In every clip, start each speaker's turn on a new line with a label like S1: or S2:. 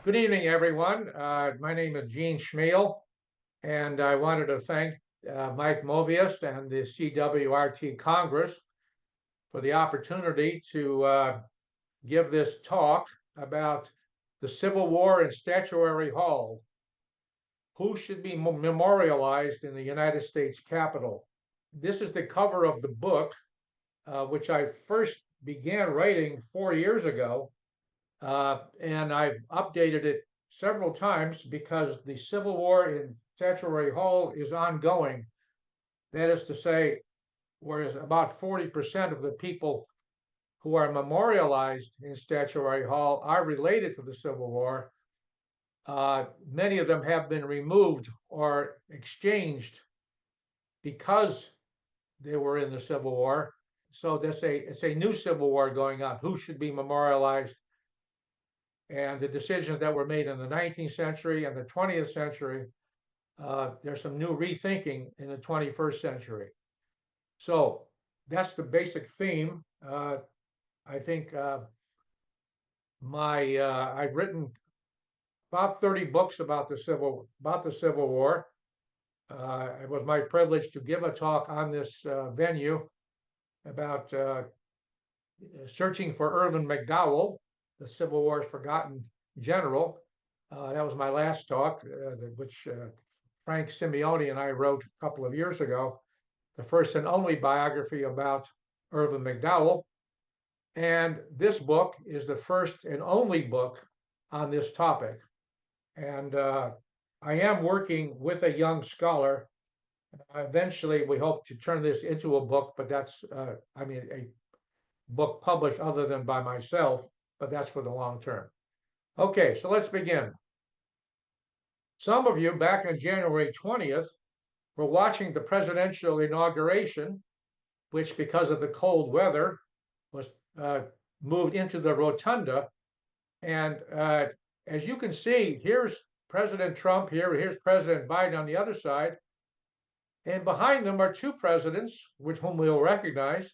S1: Good evening, everyone. My name is Gene Schmiel, and I wanted to thank Mike Mobius and the CWRT Congress for the opportunity to give this talk about the Civil War in Statuary Hall. Who should be memorialized in the United States Capitol? This is the cover of the book, which I first began writing 4 years ago. And I've updated it several times because the Civil War in Statuary Hall is ongoing. That is to say, whereas about 40% of the people who are memorialized in Statuary Hall are related to the Civil War, many of them have been removed or exchanged because they were in the Civil War. So it's a new Civil War going on. Who should be memorialized? And the decisions that were made in the 19th century and the 20th century, there's some new rethinking in the 21st century. So that's the basic theme. I think I've written about 30 books about the Civil War. It was my privilege to give a talk on this venue about searching for Irvin McDowell, the Civil War's forgotten general. That was my last talk, which Frank Simeone and I wrote a couple of years ago, the first and only biography about Irvin McDowell. And this book is the first and only book on this topic. And I am working with a young scholar. Eventually, we hope to turn this into a book, but that's, a book published other than by myself, but that's for the long term. Okay, so let's begin. Some of you back on January 20th were watching the presidential inauguration, which because of the cold weather was moved into the rotunda. And as you can see, here's President Trump here, here's President Biden on the other side. And behind them are two presidents, whom we'll recognize,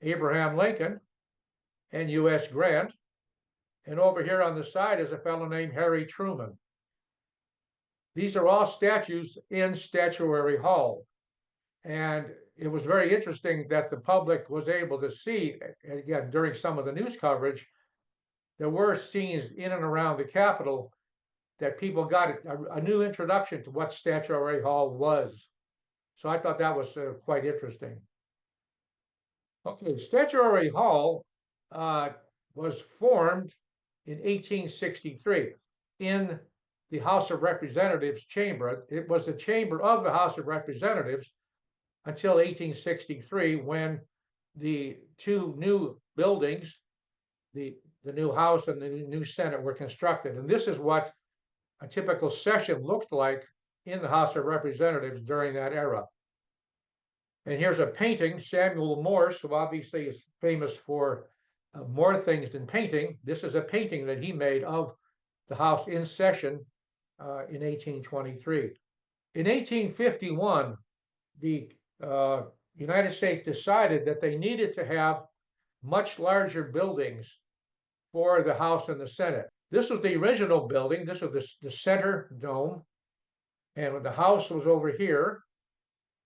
S1: Abraham Lincoln and U.S. Grant. And over here on the side is a fellow named Harry Truman. These are all statues in Statuary Hall. And it was very interesting that the public was able to see, again, during some of the news coverage, there were scenes in and around the Capitol that people got a new introduction to what Statuary Hall was. So I thought that was quite interesting. Okay, Statuary Hall was formed in 1863 in the House of Representatives chamber. It was the chamber of the House of Representatives until 1863, when the two new buildings, the new House and the new Senate, were constructed. And this is what a typical session looked like in the House of Representatives during that era. And here's a painting, Samuel Morse, who obviously is famous for more things than painting. This is a painting that he made of the House in session in 1823. In 1851, the United States decided that they needed to have much larger buildings for the House and the Senate. This was the original building. This was the center dome. And the House was over here,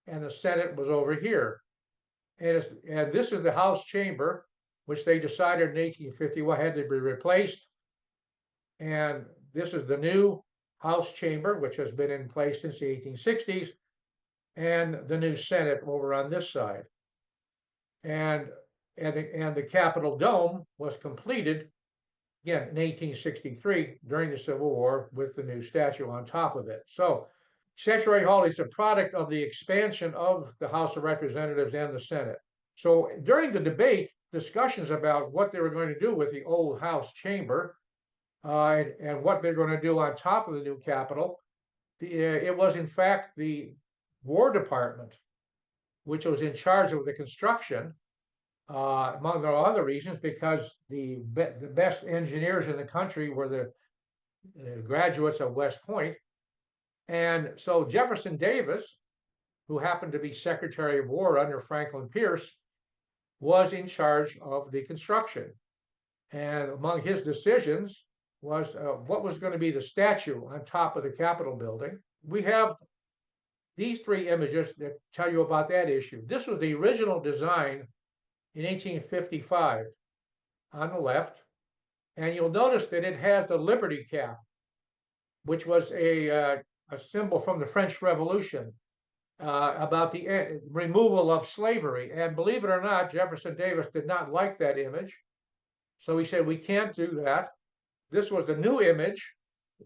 S1: and the Senate was over here. And this is the House chamber, which they decided in 1851 had to be replaced. And this is the new House chamber, which has been in place since the 1860s, and the new Senate over on this side. And the Capitol Dome was completed, again, in 1863 during the Civil War with the new statue on top of it. So Statuary Hall is a product of the expansion of the House of Representatives and the Senate. So during the debate, discussions about what they were going to do with the old House chamber and what they're going to do on top of the new Capitol, it was in fact the War Department, which was in charge of the construction, among other reasons, because the best engineers in the country were the graduates of West Point. And so Jefferson Davis, who happened to be Secretary of War under Franklin Pierce, was in charge of the construction. And among his decisions was what was going to be the statue on top of the Capitol building. We have these three images that tell you about that issue. This was the original design in 1855 on the left, and you'll notice that it has the Liberty Cap, which was a symbol from the French Revolution about the removal of slavery. And believe it or not, Jefferson Davis did not like that image. So he said, we can't do that. This was a new image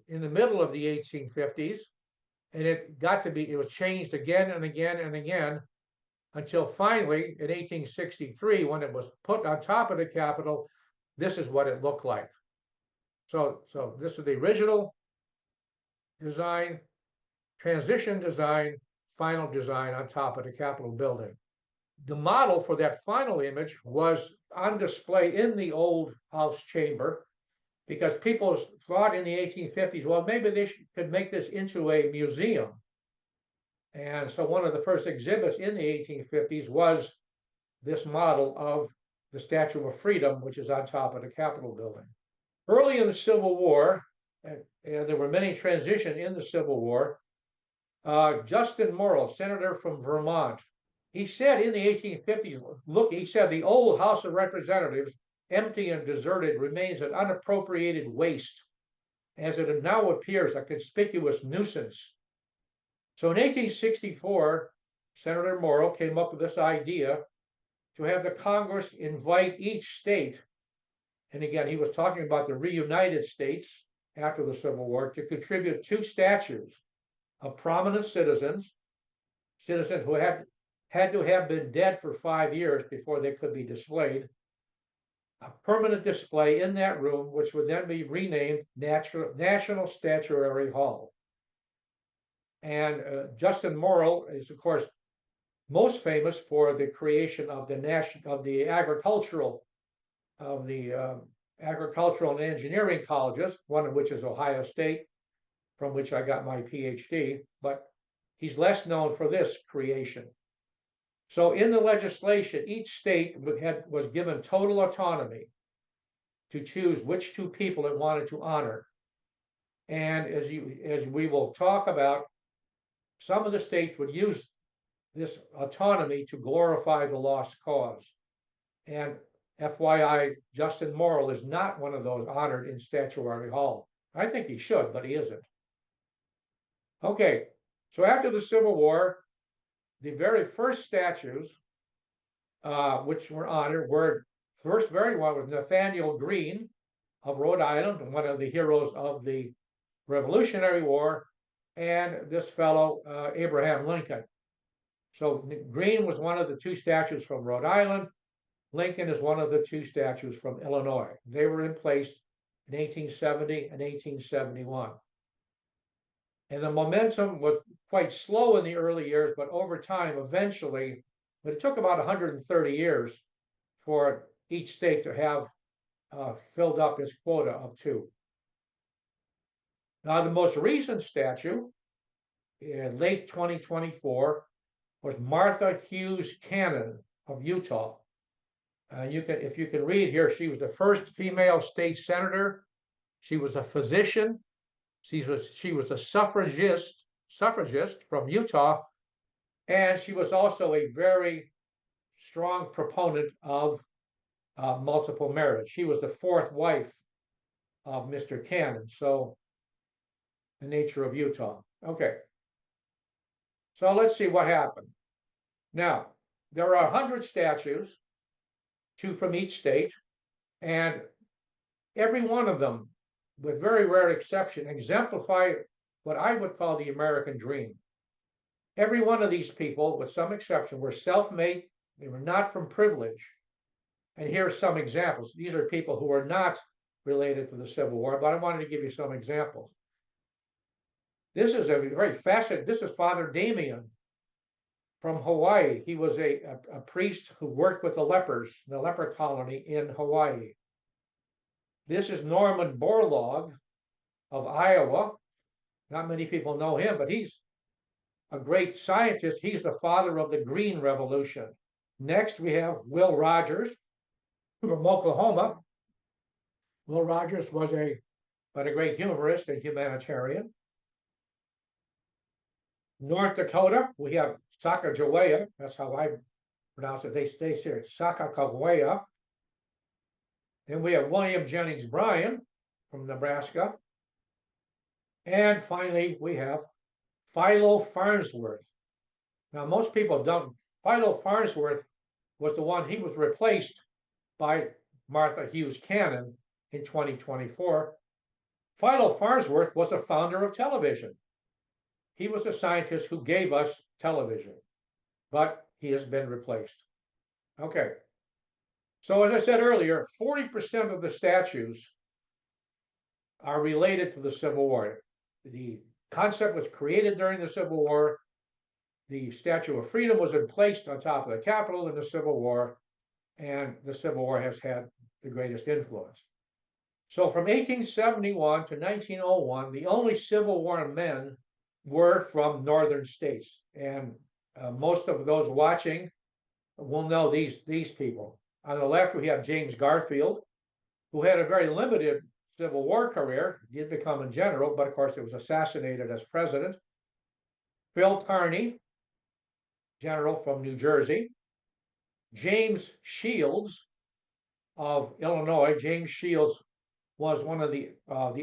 S1: in the middle of the 1850s. And it was changed again and again and again until finally in 1863, when it was put on top of the Capitol, this is what it looked like. So this is the original design, transition design, final design on top of the Capitol building. The model for that final image was on display in the old House chamber because people thought in the 1850s, well, maybe they could make this into a museum. And so one of the first exhibits in the 1850s was this model of the Statue of Freedom, which is on top of the Capitol building. Early in the Civil War, and there were many transitions in the Civil War, Justin Morrill, senator from Vermont, he said in the 1850s, look, he said the old House of Representatives, empty and deserted, remains an unappropriated waste, as it now appears a conspicuous nuisance. So in 1864, Senator Morrill came up with this idea to have the Congress invite each state, and again, he was talking about the reunited states after the Civil War, to contribute 2 statues of prominent citizens who had to have been dead for 5 years before they could be displayed, a permanent display in that room, which would then be renamed National Statuary Hall. And Justin Morrill is, of course, most famous for the creation of the agricultural and engineering colleges, one of which is Ohio State, from which I got my PhD, but he's less known for this creation. So in the legislation, each state was given total autonomy to choose which 2 people it wanted to honor. And as we will talk about, some of the states would use this autonomy to glorify the lost cause. And FYI, Justin Morrill is not one of those honored in Statuary Hall. I think he should, but he isn't. Okay, so after the Civil War, the very first statues which were honored were, first very one was Nathaniel Greene of Rhode Island, one of the heroes of the Revolutionary War, and this fellow, Abraham Lincoln. So Greene was one of the 2 statues from Rhode Island. Lincoln is one of the 2 statues from Illinois. They were in place in 1870 and 1871. And the momentum was quite slow in the early years, but over time, eventually, but it took about 130 years for each state to have filled up its quota of 2. Now, the most recent statue in late 2024 was Martha Hughes Cannon of Utah. If you can read here, she was the first female state senator. She was a physician. She was a suffragist from Utah, and she was also a very strong proponent of multiple marriage. She was the 4th wife of Mr. Cannon. So the nature of Utah. Okay. So let's see what happened. Now, there are 100 statues, 2 from each state, and every one of them, with very rare exception, exemplify what I would call the American dream. Every one of these people, with some exception, were self-made. They were not from privilege. And here are some examples. These are people who were not related to the Civil War, but I wanted to give you some examples. This is a very fascinating, this is Father Damien from Hawaii. He was a priest who worked with the lepers, the leper colony in Hawaii. This is Norman Borlaug of Iowa. Not many people know him, but he's a great scientist. He's the father of the Green Revolution. Next, we have Will Rogers from Oklahoma. Will Rogers was a but a great humorist and humanitarian. North Dakota, we have Sacagawea. That's how I pronounce it. They say Sacagawea. Then we have William Jennings Bryan from Nebraska. And finally, we have Philo Farnsworth. Now, most people don't. Philo Farnsworth was the one, he was replaced by Martha Hughes Cannon in 2024. Philo Farnsworth was a founder of television. He was a scientist who gave us television, but he has been replaced. Okay. So as I said earlier, 40% of the statues are related to the Civil War. The concept was created during the Civil War. The Statue of Freedom was placed on top of the Capitol in the Civil War, and the Civil War has had the greatest influence. So from 1871 to 1901, the only Civil War men were from northern states. And most of those watching will know these people. On the left, we have James Garfield, who had a very limited Civil War career, did become a general, but of course he was assassinated as president. Phil Kearny, general from New Jersey. James Shields of Illinois. James Shields was one of the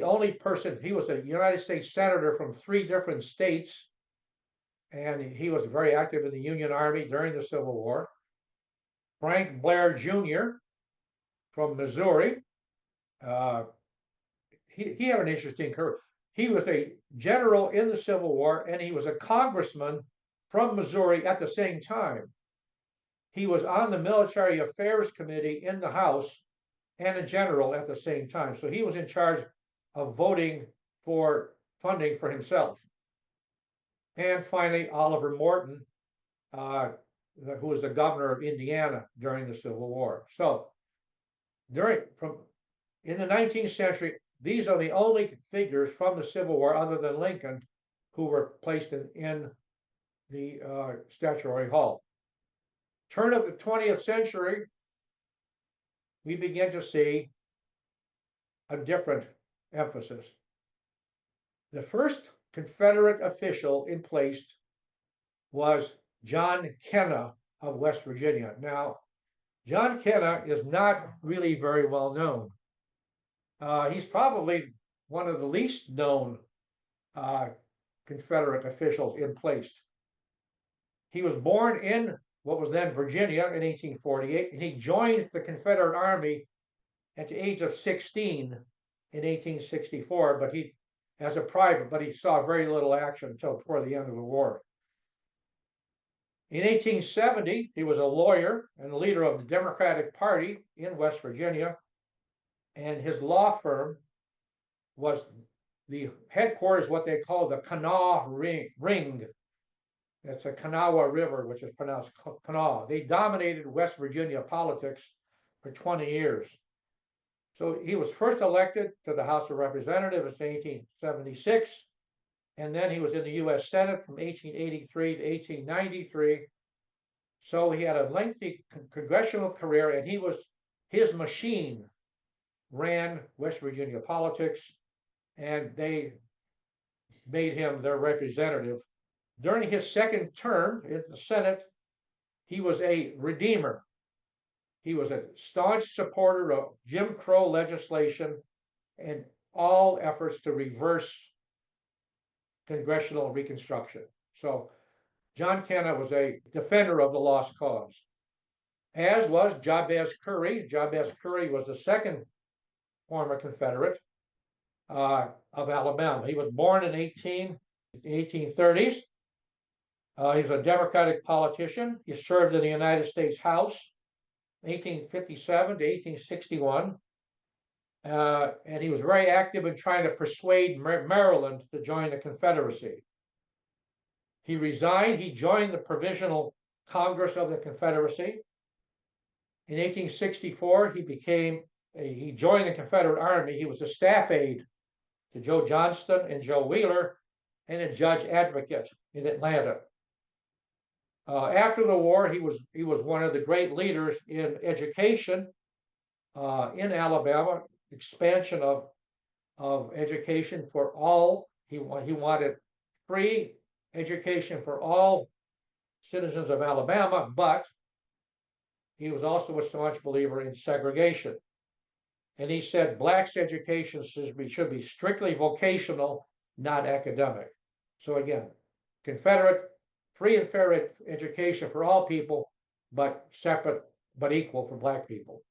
S1: only person, he was a United States Senator from 3 different states, and he was very active in the Union Army during the Civil War. Frank Blair Jr. from Missouri. He had an interesting career. He was a general in the Civil War, and he was a congressman from Missouri at the same time. He was on the Military Affairs Committee in the House and a general at the same time. So he was in charge of voting for funding for himself. And finally, Oliver Morton, who was the governor of Indiana during the Civil War. So in the 19th century, these are the only figures from the Civil War other than Lincoln who were placed in the Statuary Hall. Turn of the 20th century, we begin to see a different emphasis. The first Confederate official in place was John Kenna of West Virginia. Now, John Kenna is not really very well known. He's probably one of the least known Confederate officials in place. He was born in what was then Virginia in 1848, and he joined the Confederate Army at the age of 16 in 1864, but as a private, but he saw very little action until toward the end of the war. In 1870, he was a lawyer and leader of the Democratic Party in West Virginia, and his law firm was the headquarters, what they call the Kanawha Ring. It's a Kanawha River, which is pronounced Kanawha. They dominated West Virginia politics for 20 years. So he was first elected to the House of Representatives in 1876, and then he was in the U.S. Senate from 1883 to 1893. So he had a lengthy congressional career, and his machine ran West Virginia politics, and they made him their representative. During his second term in the Senate, he was a redeemer. He was a staunch supporter of Jim Crow legislation and all efforts to reverse congressional reconstruction. So John Kenna was a defender of the lost cause, as was Jabez Curry. Jabez Curry was the second former Confederate of Alabama. He was born in the 1830s. He was a Democratic politician. He served in the United States House 1857 to 1861. And he was very active in trying to persuade Maryland to join the Confederacy. He resigned. He joined the Provisional Congress of the Confederacy. In 1864, he joined the Confederate Army. He was a staff aide to Joe Johnston and Joe Wheeler, and a judge advocate in Atlanta. After the war, he was one of the great leaders in education in Alabama, expansion of of education for all. He wanted free education for all citizens of Alabama, but he was also a staunch believer in segregation. And he said blacks' education should be strictly vocational, not academic. So again, Confederate, free and fair education for all people, but separate but equal for black people.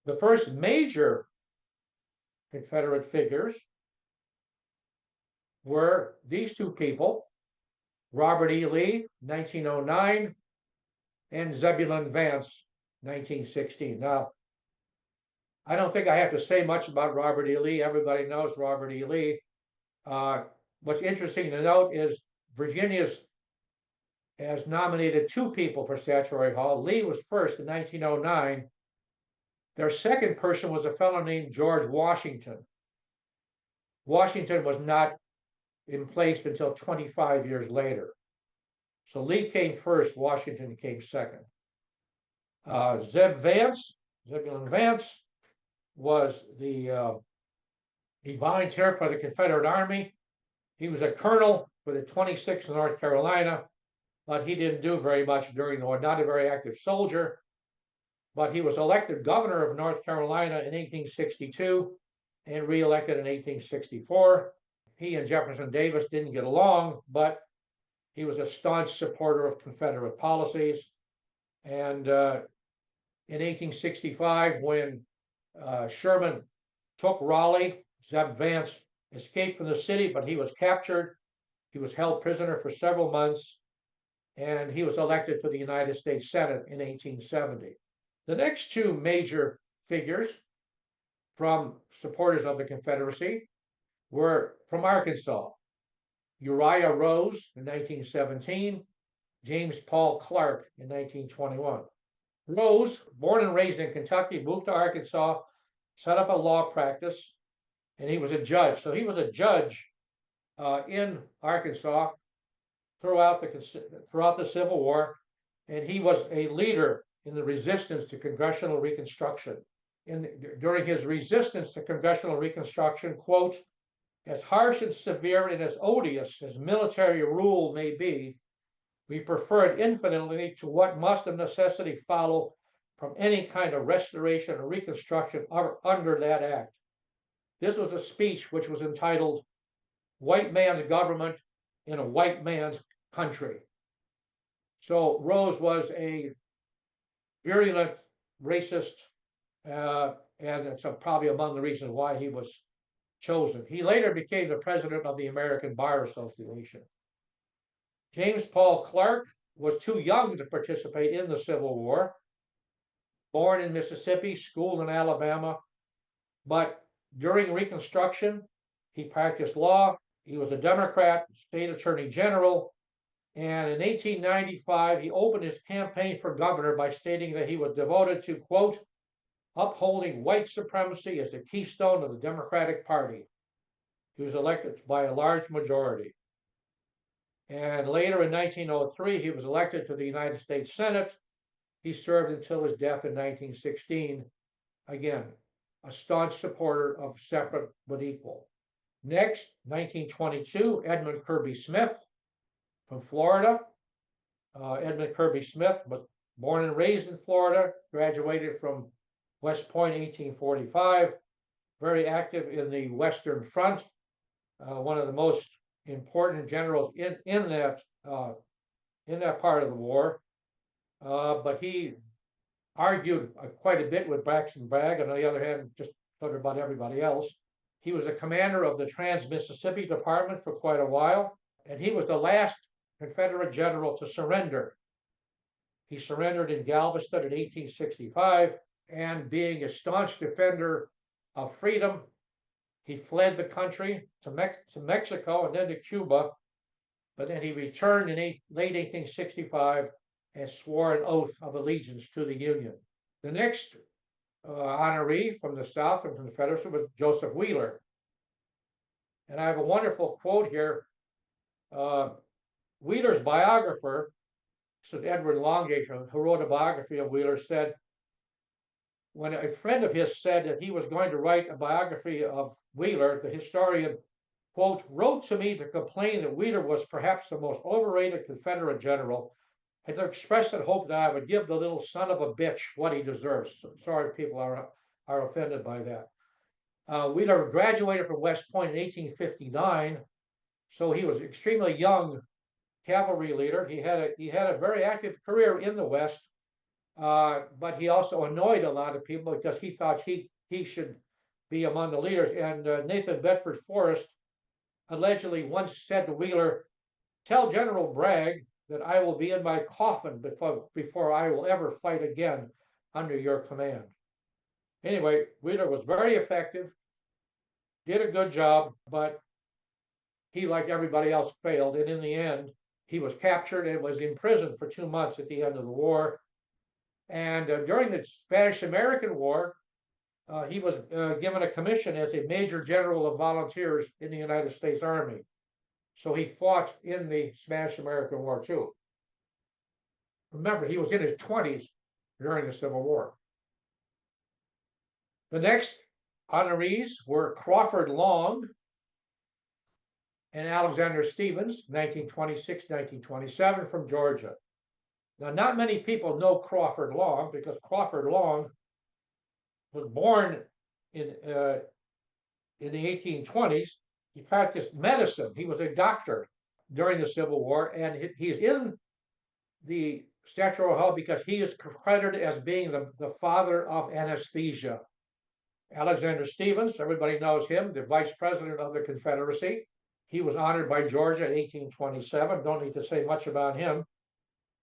S1: The first major Confederate figures were these two people, Robert E. Lee, 1909, and Zebulon Vance, 1916. Now, I don't think I have to say much about Robert E. Lee. Everybody knows Robert E. Lee. What's interesting to note is Virginia has nominated two people for Statuary Hall. Lee was first in 1909. Their second person was a fellow named George Washington. Washington was not in place until 25 years later. So Lee came first, Washington came second. Zebulon Vance, was he volunteered for the Confederate Army. He was a colonel for the 26th North Carolina, but he didn't do very much during the war, not a very active soldier. But he was elected governor of North Carolina in 1862 and reelected in 1864. He and Jefferson Davis didn't get along, but he was a staunch supporter of Confederate policies. And in 1865, when Sherman took Raleigh, Zeb Vance escaped from the city, but he was captured. He was held prisoner for several months, and he was elected to the United States Senate in 1870. The next two major figures from supporters of the Confederacy were from Arkansas. Uriah Rose in 1917, James Paul Clark in 1921. Rose, born and raised in Kentucky, moved to Arkansas, set up a law practice, and he was a judge. So he was a judge in Arkansas throughout the Civil War, and he was a leader in the resistance to Congressional Reconstruction. During his resistance to Congressional Reconstruction, quote, "As harsh and severe and as odious as military rule may be, we prefer it infinitely to what must of necessity follow from any kind of restoration or reconstruction under that act." This was a speech which was entitled "White Man's Government in a White Man's Country." So Rose was a virulent racist, and it's probably among the reasons why he was chosen. He later became the president of the American Bar Association. James Paul Clark was too young to participate in the Civil War. Born in Mississippi, schooled in Alabama, but during Reconstruction, he practiced law. He was a Democrat, state attorney general, and in 1895, he opened his campaign for governor by stating that he was devoted to, quote, "upholding white supremacy as the keystone of the Democratic Party." He was elected by a large majority. And later in 1903, he was elected to the United States Senate. He served until his death in 1916. Again, a staunch supporter of separate but equal. Next, 1922, Edmund Kirby Smith from Florida. Edmund Kirby Smith was born and raised in Florida, graduated from West Point in 1845, very active in the Western Front, one of the most important generals in that part of the war. But he argued quite a bit with Braxton Bragg. On the other hand, just about everybody else. He was a commander of the Trans-Mississippi Department for quite a while, and he was the last Confederate general to surrender. He surrendered in Galveston in 1865, and being a staunch defender of freedom, he fled the country to Mexico and then to Cuba, but then he returned in late 1865 and swore an oath of allegiance to the Union. The next honoree from the South and from the Confederacy was Joseph Wheeler. And I have a wonderful quote here. Wheeler's biographer, so Edward Longacre, who wrote a biography of Wheeler, said, when a friend of his said that he was going to write a biography of Wheeler, the historian, quote, wrote to me to complain that Wheeler was perhaps the most overrated Confederate general, and to express the hope that I would give the little son of a bitch what he deserves. Sorry if people are offended by that. Wheeler graduated from West Point in 1859, so he was extremely young cavalry leader. He had a very active career in the West, but he also annoyed a lot of people because he thought he should be among the leaders. And Nathan Bedford Forrest allegedly once said to Wheeler, "Tell General Bragg that I will be in my coffin before I will ever fight again under your command." Anyway, Wheeler was very effective, did a good job, but he, like everybody else, failed. And in the end, he was captured and was imprisoned for 2 months at the end of the war. And during the Spanish-American War, he was given a commission as a major general of volunteers in the United States Army. So he fought in the Spanish-American War too. Remember, he was in his 20s during the Civil War. The next honorees were Crawford Long and Alexander Stephens, 1926, 1927, from Georgia. Now, not many people know Crawford Long because Crawford Long was born in the 1820s. He practiced medicine. He was a doctor during the Civil War, and he's in the Statuary Hall because he is credited as being the father of anesthesia. Alexander Stephens, everybody knows him, the vice president of the Confederacy. He was honored by Georgia in 1827. Don't need to say much about him,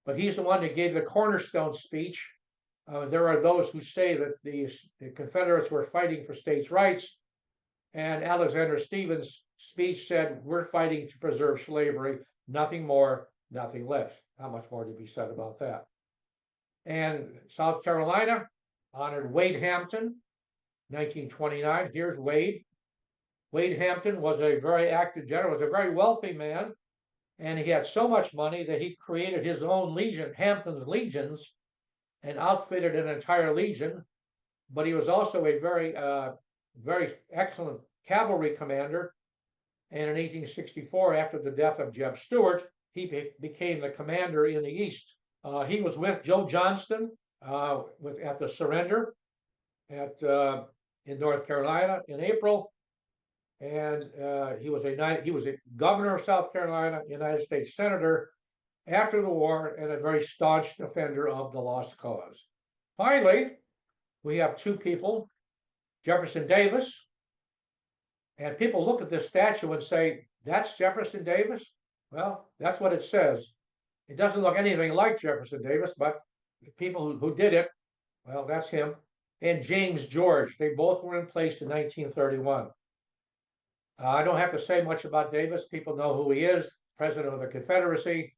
S1: but he's the one that gave the cornerstone speech. There are those who say that the Confederates were fighting for states' rights, and Alexander Stephens' speech said, "We're fighting to preserve slavery, nothing more, nothing less." How much more to be said about that? And South Carolina honored Wade Hampton, 1929. Here's Wade. Wade Hampton was a very active general, was a very wealthy man, and he had so much money that he created his own legion, Hampton's Legions, and outfitted an entire legion. But he was also a very excellent cavalry commander. And in 1864, after the death of Jeb Stuart, he became the commander in the East. He was with Joe Johnston at the surrender in North Carolina in April, and he was a governor of South Carolina, United States senator after the war, and a very staunch defender of the lost cause. Finally, we have two people, Jefferson Davis, and people look at this statue and say, "That's Jefferson Davis?" Well, that's what it says. It doesn't look anything like Jefferson Davis, but the people who did it, well, that's him. And James George, they both were in place in 1931. I don't have to say much about Davis. People know who he is, president of the Confederacy,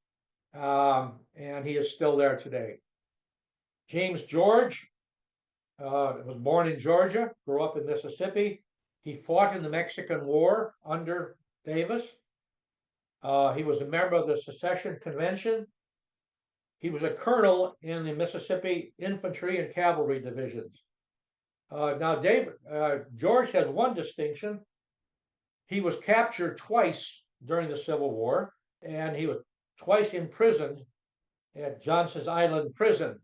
S1: and he is still there today. James George was born in Georgia, grew up in Mississippi. He fought in the Mexican War under Davis. He was a member of the Secession Convention. He was a colonel in the Mississippi Infantry and Cavalry divisions. Now, George had one distinction. He was captured twice during the Civil War, and he was twice imprisoned at Johnson's Island Prison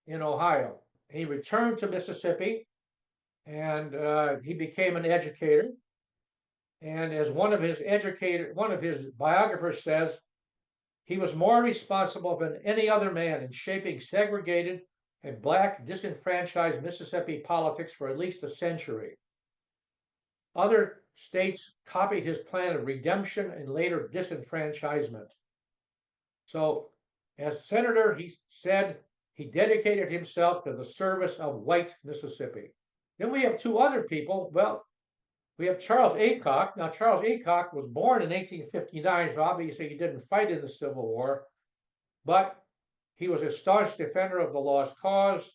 S1: in Ohio. He returned to Mississippi, and he became an educator. And as one of his biographers says, he was more responsible than any other man in shaping segregated and black disenfranchised Mississippi politics for at least a century. Other states copied his plan of redemption and later disenfranchisement. So, as senator, he said he dedicated himself to the service of white Mississippi. Then we have two other people. Well, we have Charles Aycock. Now, Charles Aycock was born in 1859, so obviously he didn't fight in the Civil War, but he was a staunch defender of the lost cause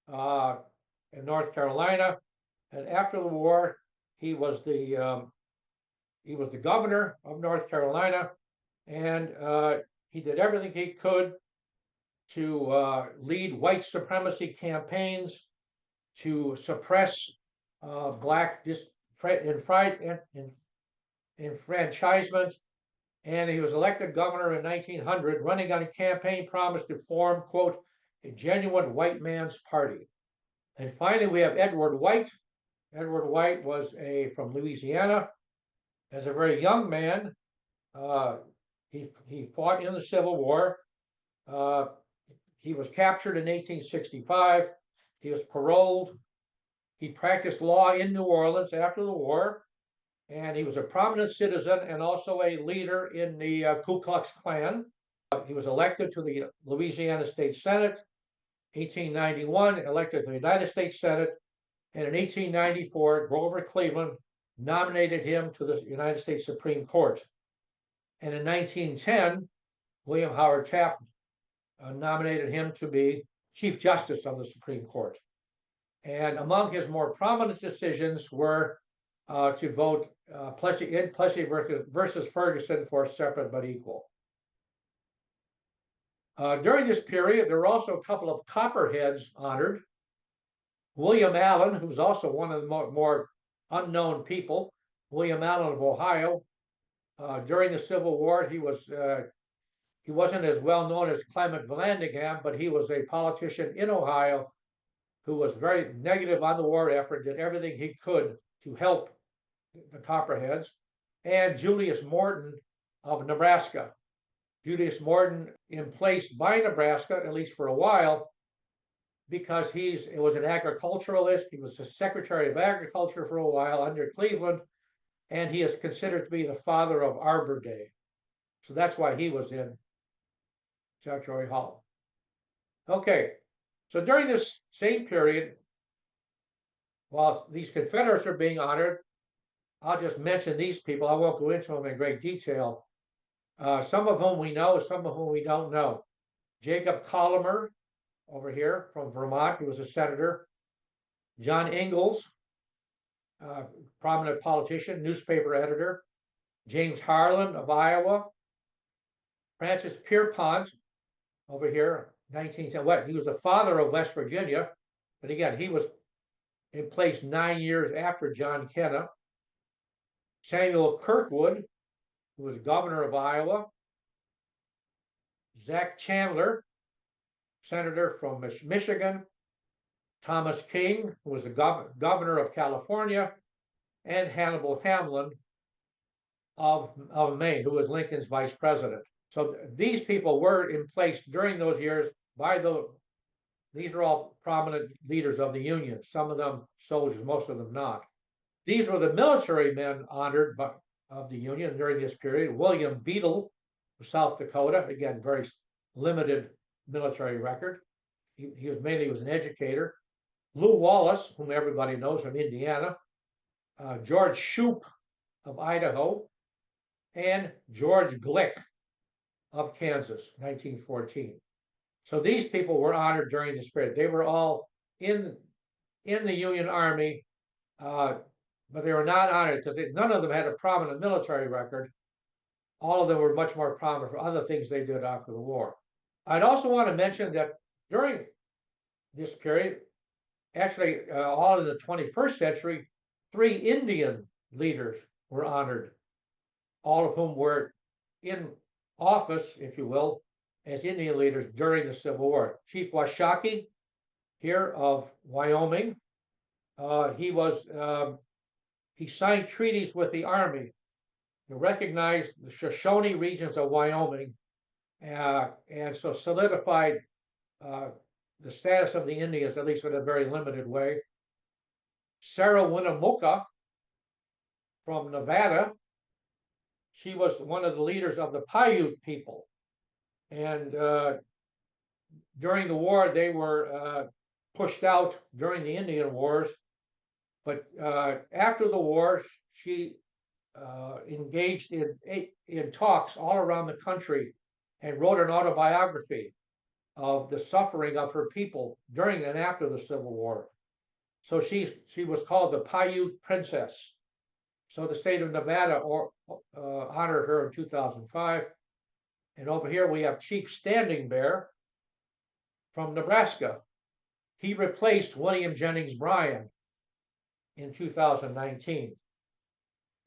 S1: in North Carolina. And after the war, he was the governor of North Carolina, and he did everything he could to lead white supremacy campaigns, to suppress black enfranchisement, and he was elected governor in 1900, running on a campaign promise to form, quote, a genuine white man's party. And finally, we have Edward White. Edward White was from Louisiana. As a very young man, he fought in the Civil War. He was captured in 1865. He was paroled. He practiced law in New Orleans after the war, and he was a prominent citizen and also a leader in the Ku Klux Klan. He was elected to the Louisiana State Senate, 1891, elected to the United States Senate, and in 1894, Grover Cleveland nominated him to the United States Supreme Court. And in 1910, William Howard Taft nominated him to be Chief Justice of the Supreme Court. And among his more prominent decisions were to vote Plessy versus Ferguson for separate but equal. During this period, there were also a couple of Copperheads honored. William Allen, who's also one of the more unknown people, William Allen of Ohio. During the Civil War, he wasn't as well known as Clement Vallandigham, but he was a politician in Ohio who was very negative on the war effort, did everything he could to help the Copperheads. And Julius Morton of Nebraska. Julius Morton in place by Nebraska, at least for a while, because it was an agriculturalist. He was the Secretary of Agriculture for a while under Cleveland, and he is considered to be the father of Arbor Day. So that's why he was in Statuary Hall. Okay, so during this same period, while these Confederates are being honored, I'll just mention these people. I won't go into them in great detail. Some of whom we know, some of whom we don't know. Jacob Collamer, over here from Vermont, he was a senator. John Ingalls, prominent politician, newspaper editor. James Harlan of Iowa. Francis Pierpont, over here, 1910. He was the father of West Virginia, but again, he was in place 9 years after John Kenna. Samuel Kirkwood, who was governor of Iowa. Zach Chandler, senator from Michigan. Thomas King, who was the governor of California. And Hannibal Hamlin of Maine, who was Lincoln's vice president. So these people were in place during those years these are all prominent leaders of the Union, some of them soldiers, most of them not. These were the military men honored of the Union during this period. William Beadle of South Dakota, again, very limited military record. He was mainly an educator. Lew Wallace, whom everybody knows from Indiana. George Shoup of Idaho. And George Glick of Kansas, 1914. So these people were honored during this period. They were all in the Union Army, but they were not honored because none of them had a prominent military record. All of them were much more prominent for other things they did after the war. I'd also want to mention that during this period, actually all in the 21st century, 3 Indian leaders were honored, all of whom were in office, if you will, as Indian leaders during the Civil War. Chief Washakie, here of Wyoming, he signed treaties with the Army to recognize the Shoshone regions of Wyoming, and so solidified the status of the Indians, at least in a very limited way. Sarah Winnemucca from Nevada, she was one of the leaders of the Paiute people. And during the war, they were pushed out during the Indian Wars. But after the war, she engaged in talks all around the country and wrote an autobiography of the suffering of her people during and after the Civil War. So she was called the Paiute Princess. So the state of Nevada honored her in 2005. And over here we have Chief Standing Bear from Nebraska. he replaced William Jennings Bryan in 2019.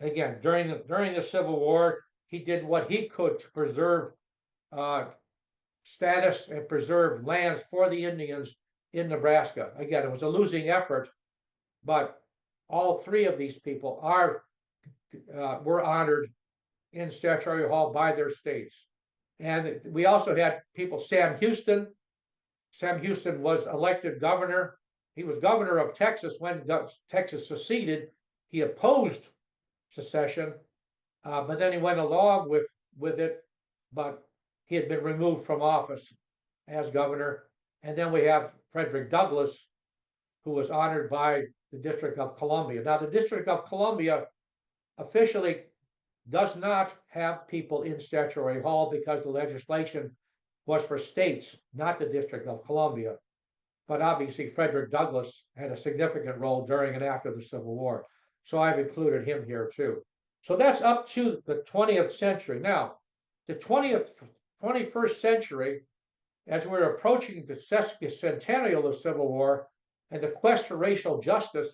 S1: Again, during the Civil War, he did what he could to preserve status and preserve lands for the Indians in Nebraska. Again, it was a losing effort, but all three of these people were honored in Statuary Hall by their states. And we also had people, Sam Houston. Sam Houston was elected governor. He was governor of Texas when Texas seceded. He opposed secession, but then he went along with it, but he had been removed from office as governor. And then we have Frederick Douglass, who was honored by the District of Columbia. Now, the District of Columbia officially does not have people in Statuary Hall because the legislation was for states, not the District of Columbia. But obviously, Frederick Douglass had a significant role during and after the Civil War. So I've included him here too. So that's up to the 20th century. Now, the 21st century, as we're approaching the sesquicentennial of the Civil War, and the quest for racial justice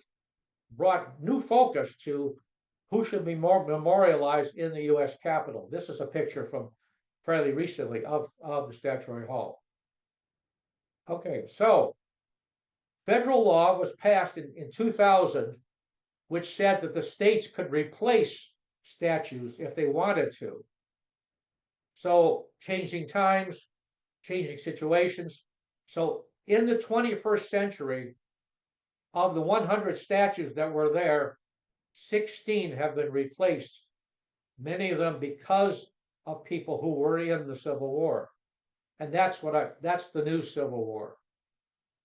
S1: brought new focus to who should be more memorialized in the U.S. Capitol. This is a picture from fairly recently of the Statuary Hall. Okay, so federal law was passed in 2000, which said that the states could replace statues if they wanted to. So changing times, changing situations. So in the 21st century, of the 100 statues that were there, 16 have been replaced, many of them because of people who were in the Civil War. And that's the new Civil War.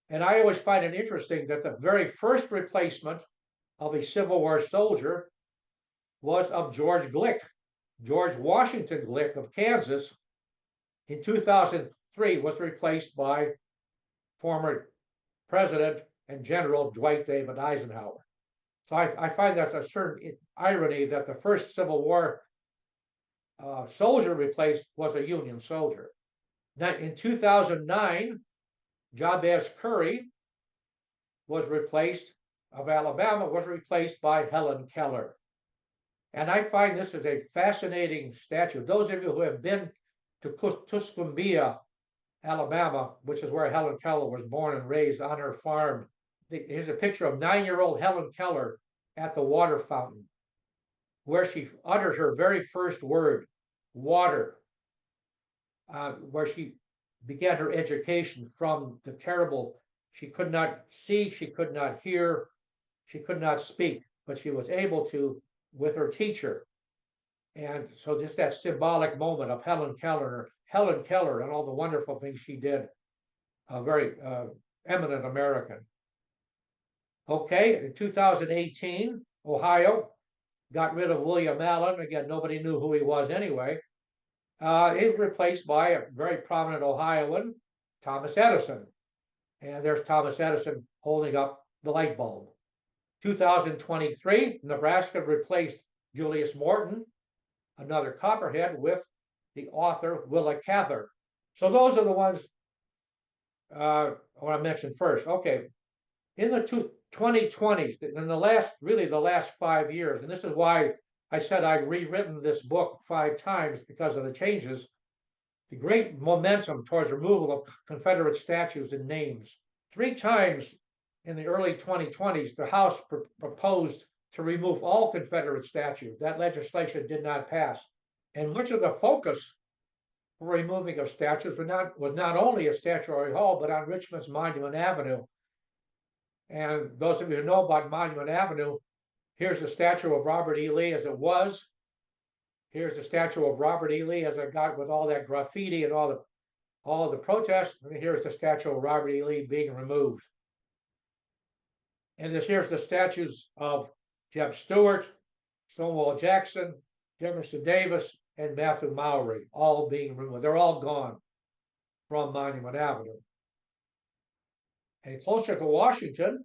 S1: And I always find it interesting that the very first replacement of a Civil War soldier was of George Glick, George Washington Glick of Kansas. In 2003 was replaced by former President and General Dwight David Eisenhower. So I find that's a certain irony that the first Civil War soldier replaced was a Union soldier. Now, in 2009, Jabez Curry of Alabama was replaced by Helen Keller. And I find this is a fascinating statue. Those of you who have been to Tuscumbia, Alabama, which is where Helen Keller was born and raised on her farm. Here's a picture of 9-year-old Helen Keller at the water fountain, where she uttered her very first word, water, where she began her education from the terrible, she could not see, she could not hear, she could not speak, but she was able to with her teacher. And so just that symbolic moment of Helen Keller and all the wonderful things she did, a very eminent American. Okay, in 2018, Ohio got rid of William Allen. Again, nobody knew who he was anyway. He was replaced by a very prominent Ohioan, Thomas Edison. And there's Thomas Edison holding up the light bulb. 2023, Nebraska replaced Julius Morton, another Copperhead, with the author Willa Cather. So those are the ones I want to mention first. Okay, in the 2020s, in the last 5 years, and this is why I said I'd rewritten this book 5 times because of the changes, the great momentum towards removal of Confederate statues and names. 3 times in the early 2020s, the House proposed to remove all Confederate statues. That legislation did not pass. And much of the focus for removing of statues was not only at Statuary Hall, but on Richmond's Monument Avenue. And those of you who know about Monument Avenue, here's the statue of Robert E. Lee as it was. Here's the statue of Robert E. Lee as it got with all that graffiti and all of the protests. And here's the statue of Robert E. Lee being removed. And here's the statues of Jeb Stuart, Stonewall Jackson, Jefferson Davis, and Matthew Mowry, all being removed. They're all gone from Monument Avenue. And closer to Washington,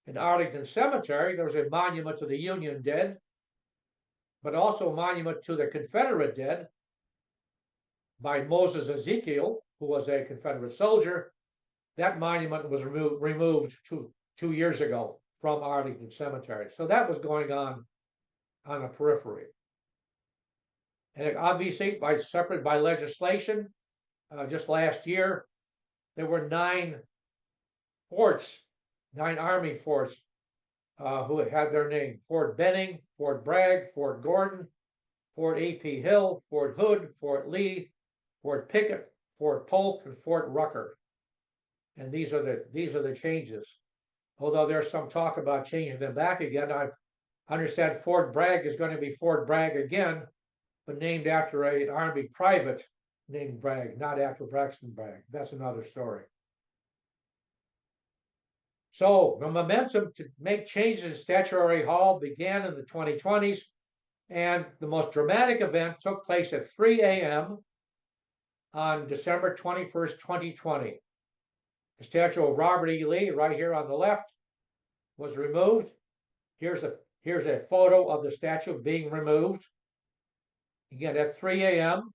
S1: in Arlington Cemetery, there's a monument to the Union dead, but also a monument to the Confederate dead by Moses Ezekiel, who was a Confederate soldier, that monument was removed 2 years ago from Arlington Cemetery. So that was going on the periphery. And obviously, by legislation, just last year, there were 9 Army forts who had their name: Fort Benning, Fort Bragg, Fort Gordon, Fort A.P. Hill, Fort Hood, Fort Lee, Fort Pickett, Fort Polk, and Fort Rucker. And these are the changes. Although there's some talk about changing them back again, I understand Fort Bragg is going to be Fort Bragg again, but named after an Army private named Bragg, not after Braxton Bragg. That's another story. So the momentum to make changes in Statuary Hall began in the 2020s, and the most dramatic event took place at 3 a.m. on December 21st, 2020. The statue of Robert E. Lee, right here on the left, was removed. Here's a photo of the statue being removed. Again, at 3 a.m.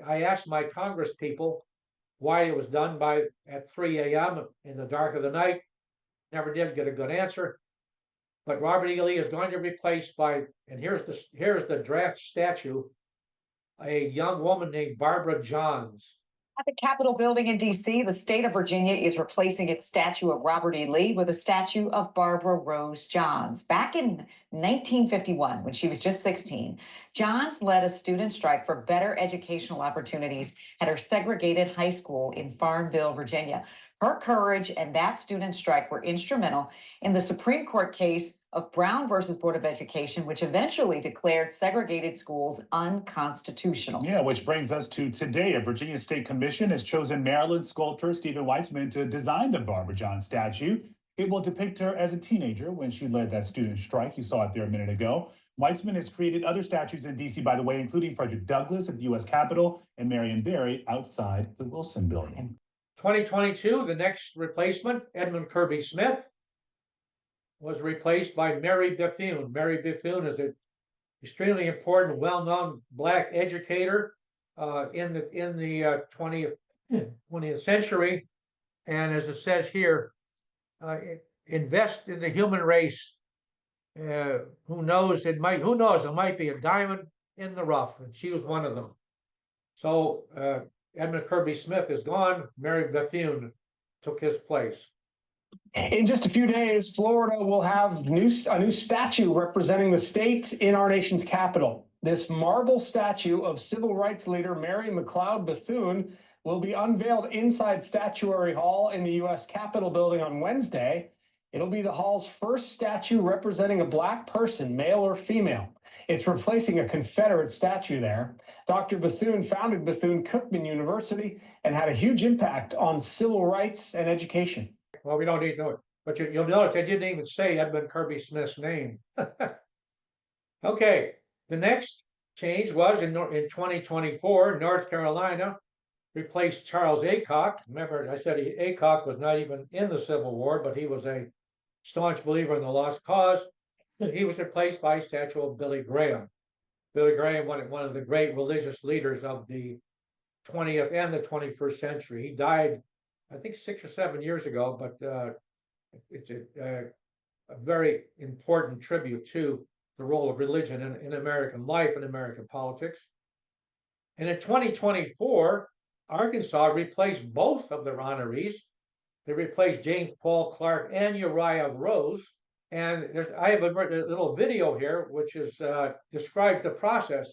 S1: I asked my Congress people why it was done at 3 a.m. in the dark of the night. Never did get a good answer. But Robert E. Lee is going to be replaced by, and here's the draft statue, a young woman named Barbara Johns.
S2: At the Capitol building in D.C., the state of Virginia is replacing its statue of Robert E. Lee with a statue of Barbara Rose Johns. Back in 1951, when she was just 16, Johns led a student strike for better educational opportunities at her segregated high school in Farmville, Virginia. Her courage and that student strike were instrumental in the Supreme Court case of Brown versus Board of Education, which eventually declared segregated schools unconstitutional.
S3: Yeah, which brings us to today. A Virginia State Commission has chosen Maryland sculptor Stephen Weitzman to design the Barbara John statue. It will depict her as a teenager when she led that student strike. You saw it there a minute ago. Weitzman has created other statues in D.C., by the way, including Frederick Douglass at the U.S. Capitol and Marion Barry outside the Wilson Building.
S1: 2022, the next replacement, Edmund Kirby Smith, was replaced by Mary Bethune. Mary Bethune is an extremely important, well-known Black educator in the 20th century, and as it says here, invest in the human race. Who knows? It might be a diamond in the rough, and she was one of them. So Edmund Kirby Smith is gone. Mary Bethune took his place.
S4: In just a few days, Florida will have a new statue representing the state in our nation's capital. This marble statue of civil rights leader Mary McLeod Bethune will be unveiled inside Statuary Hall in the U.S. Capitol building on Wednesday. It'll be the hall's first statue representing a Black person, male or female. It's replacing a Confederate statue there. Dr. Bethune founded Bethune-Cookman University and had a huge impact on civil rights and education.
S1: Well, we don't need to know it, but you'll notice I didn't even say Edmund Kirby Smith's name. Okay, the next change was in 2024, North Carolina replaced Charles Aycock. Remember, I said Aycock was not even in the Civil War, but he was a staunch believer in the lost cause. He was replaced by a statue of Billy Graham. Billy Graham, one of the great religious leaders of the 20th and the 21st century. He died, I think, 6 or 7 years ago, but it's a very important tribute to the role of religion in American life and American politics. And in 2024, Arkansas replaced both of their honorees. They replaced James Paul Clark and Uriah Rose. And I have a little video here which describes the process.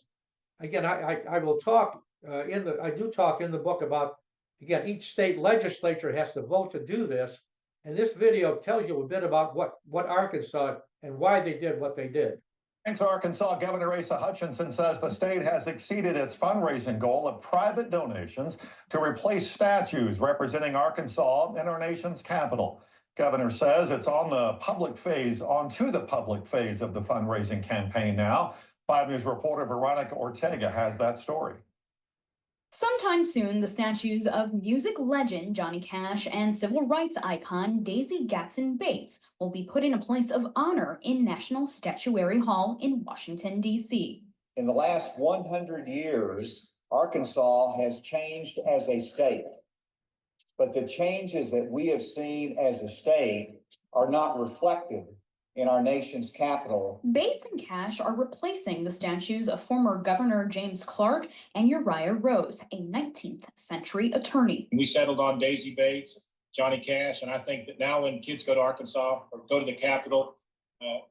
S1: Again, I will talk I do talk in the book about, again, each state legislature has to vote to do this, and this video tells you a bit about what Arkansas and why they did what they did.
S5: Thanks, Arkansas. Governor Asa Hutchinson says the state has exceeded its fundraising goal of private donations to replace statues representing Arkansas in our nation's capital. Governor says it's onto the public phase of the fundraising campaign now. 5 News reporter Veronica Ortega has that story.
S6: Sometime soon, the statues of music legend Johnny Cash and civil rights icon Daisy Gatson Bates will be put in a place of honor in National Statuary Hall in Washington, D.C.
S7: In the last 100 years, Arkansas has changed as a state. but the changes that we have seen as a state are not reflected in our nation's capital.
S6: Bates and Cash are replacing the statues of former Governor James Clark and Uriah Rose, a 19th century attorney.
S8: We settled on Daisy Bates, Johnny Cash, and I think that now when kids go to Arkansas or go to the Capitol,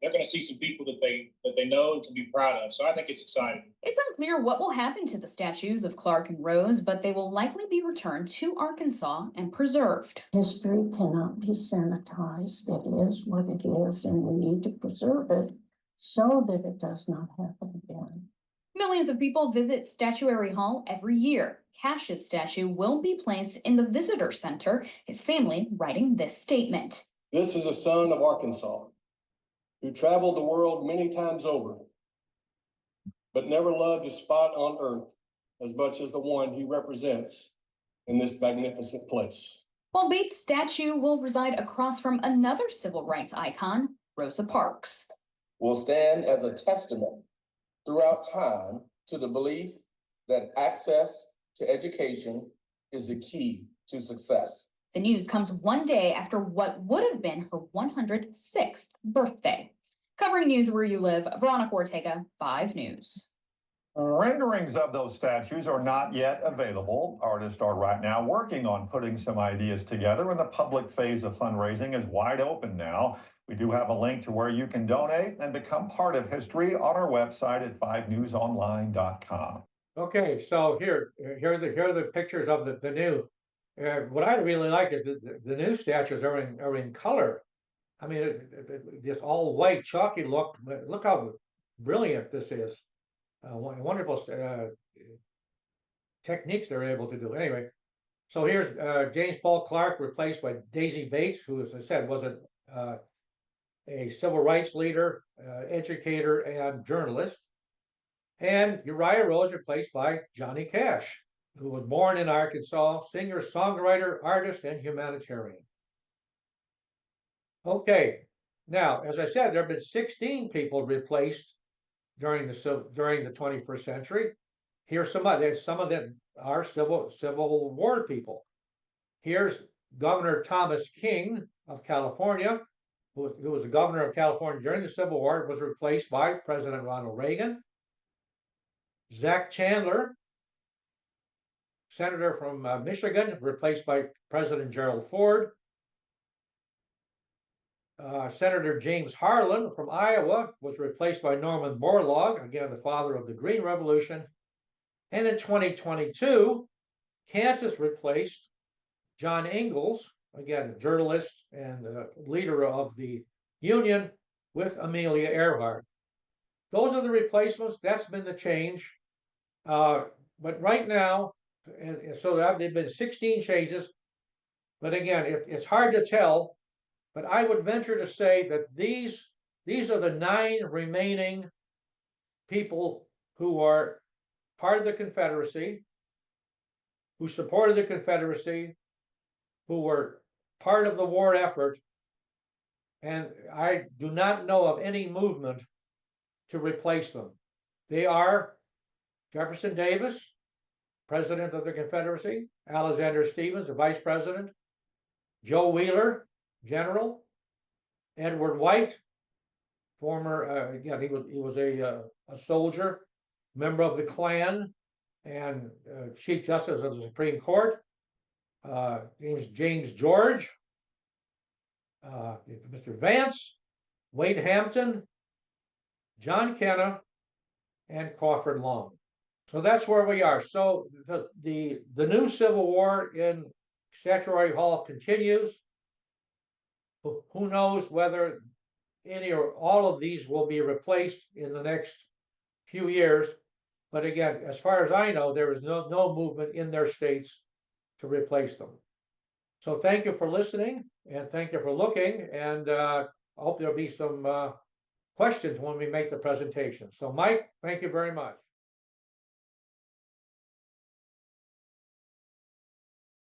S8: they're going to see some people that they know and can be proud of. So I think it's exciting. It's unclear what will happen to the statues of Clark and Rose, but they will likely be returned to Arkansas and preserved.
S9: History cannot be sanitized. It is what it is, and we need to preserve it so that it does not happen again.
S6: Millions of people visit Statuary Hall every year. Cash's statue will be placed in the visitor center, his family writing this statement.
S10: This is a son of Arkansas who traveled the world many times over, but never loved a spot on earth as much as the one he represents in this magnificent place.
S6: While Bates' statue will reside across from another civil rights icon, Rosa Parks.
S11: Will stand as a testament throughout time to the belief that access to education is the key to success.
S6: The news comes one day after what would have been her 106th birthday. Covering news where you live, Veronica Ortega, 5 News.
S5: Renderings of those statues are not yet available. Artists are right now working on putting some ideas together, and the public phase of fundraising is wide open now. We do have a link to where you can donate and become part of history on our website at 5newsonline.com.
S1: Okay, so here are the pictures of the new. What I really like is the new statues are in color. I mean, this all white chalky look. Look how brilliant this is. Wonderful techniques they're able to do. Anyway, so here's James Paul Clark replaced by Daisy Bates, who, as I said, was a civil rights leader, educator, and journalist. And Uriah Rose replaced by Johnny Cash, who was born in Arkansas, singer, songwriter, artist, and humanitarian. Okay, now, as I said, there have been 16 people replaced during the 21st century. Here's some of them are Civil War people. Here's Governor Thomas King of California, who was the governor of California during the Civil War, was replaced by President Ronald Reagan. Zach Chandler, senator from Michigan, replaced by President Gerald Ford. Senator James Harlan from Iowa was replaced by Norman Borlaug, again, the father of the Green Revolution. And in 2022, Kansas replaced John Ingalls, again, a journalist and leader of the Union, with Amelia Earhart. Those are the replacements. That's been the change. But right now, and so there have been 16 changes. But again, it's hard to tell. But I would venture to say that these are the 9 remaining people who are part of the Confederacy, who supported the Confederacy, who were part of the war effort. And I do not know of any movement to replace them. They are Jefferson Davis, President of the Confederacy; Alexander Stephens, the Vice President; Joe Wheeler, General; Edward White, former again he was a soldier, member of the Klan, and Chief Justice of the Supreme Court; James George, Mr. Vance, Wade Hampton, John Kenna, and Crawford Long. So that's where we are. So the new Civil War in Statuary Hall continues. Who knows whether any or all of these will be replaced in the next few years. But again, as far as I know, there is no movement in their states to replace them. So thank you for listening, and thank you for looking, and I hope there'll be some questions when we make the presentation. So Mike, thank you very much.